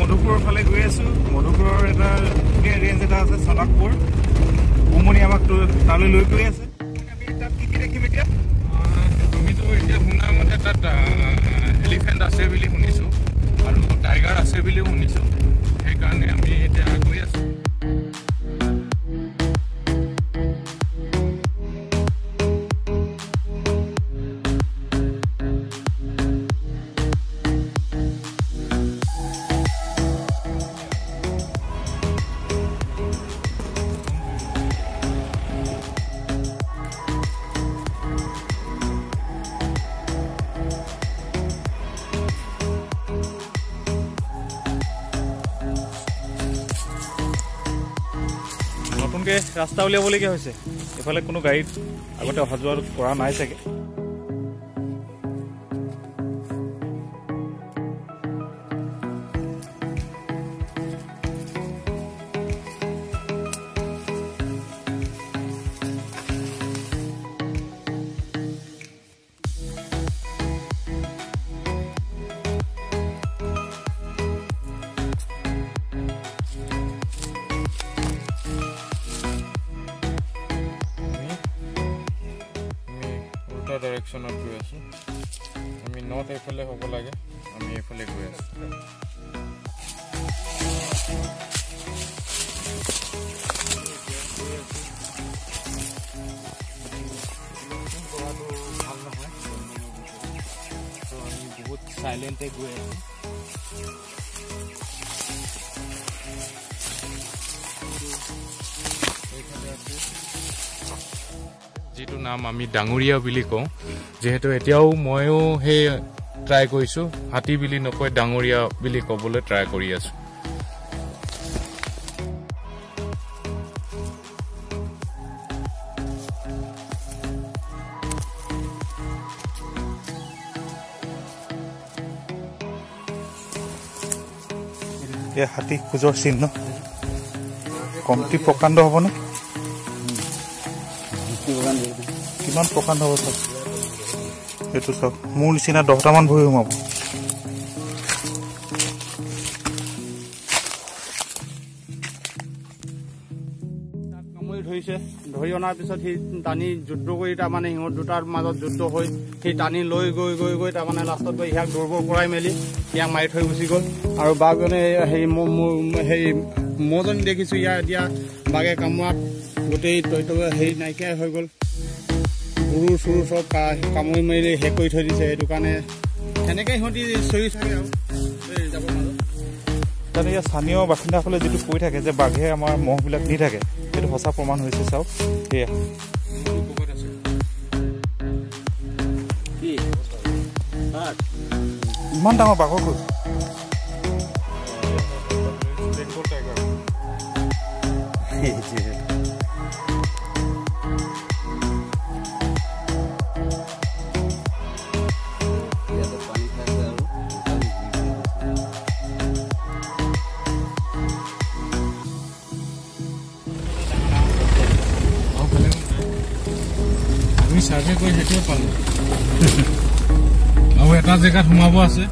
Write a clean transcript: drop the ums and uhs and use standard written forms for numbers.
মধুপুৰৰ ফালে গৈ আছোঁ। মধুপুৰৰ এটা ৰেঞ্জ এটা আছে চনাকপুৰ, উমনি আমাক তালৈ লৈ গৈ আছে। আমি তাত কি কি দেখিম এতিয়া? আমিতো এতিয়া শুনা মতে তাত এলিফেণ্ট আছে বুলি শুনিছোঁ আৰু টাইগাৰ আছে বুলিও শুনিছোঁ, সেইকাৰণে আমি এতিয়া গৈ আছোঁ। নতুনকৈ ৰাস্তা উলিয়াবলগীয়া হৈছে, এইফালে কোনো গাড়ীত আগতে অহা যোৱা কৰা নাই চাগে। ডাইৰেকশ্যনত গৈ আছোঁ, আমি নৰ্থ এইফালে হ'ব লাগে, আমি এইফালে গৈ আছোঁ। ভাল নহয়, আমি বহুত চাইলেণ্টে গৈ আছোঁ। যিটো নাম আমি ডাঙৰীয়া বুলি কওঁ, যিহেতু এতিয়াও ময়ো সেই ট্ৰাই কৰিছোঁ, হাতী বুলি নকৈ ডাঙৰীয়া বুলি ক'বলৈ ট্ৰাই কৰি আছোঁ। এয়া হাতী খোজৰ চিহ্ন, কমটি প্ৰকাণ্ড হ'বনে? কিমান প্ৰকাণ্ড হ'ব চাওক, সেইটো চাওক, মোৰ নিচিনা 10টামান ভৰি সোমাব। ধৰিছে, ধৰি অনাৰ পিছত সি টানি যুদ্ধ কৰি তাৰমানে সিহঁত দুটাৰ মাজত যুদ্ধ হৈ সি টানি লৈ গৈ গৈ গৈ তাৰমানে লাষ্টত গৈ ইয়াক দুৰ্বল কৰাই মেলি ইয়াক মাৰি থৈ গুচি গ'ল। আৰু বাঘজনে হেৰি ম'জনী দেখিছোঁ, ইয়াৰ এতিয়া বাঘে কামোৰাত গোটেই হেৰি নাইকিয়াই হৈ গ'ল, গৰু চৰু চব কামুৰি মাৰি শেষ কৰি থৈ দিছে। সেইটো কাৰণে সেনেকৈ সিহঁতি চৰি থাকে আৰু যাব মাজত। তাৰমানে ইয়াৰ স্থানীয় বাসিন্দাসকলে যিটো কৈ থাকে যে বাঘে আমাৰ মহবিলাক নি থাকে, সেইটো সঁচা প্ৰমাণ হৈছে। চাওক, সেয়া ইমান ডাঙৰ বাঘৰ খোজ। আমি চাৰ্ভে কৰি সেইটোৱে পালোঁ আৰু এটা জেগাত সোমাব আছে।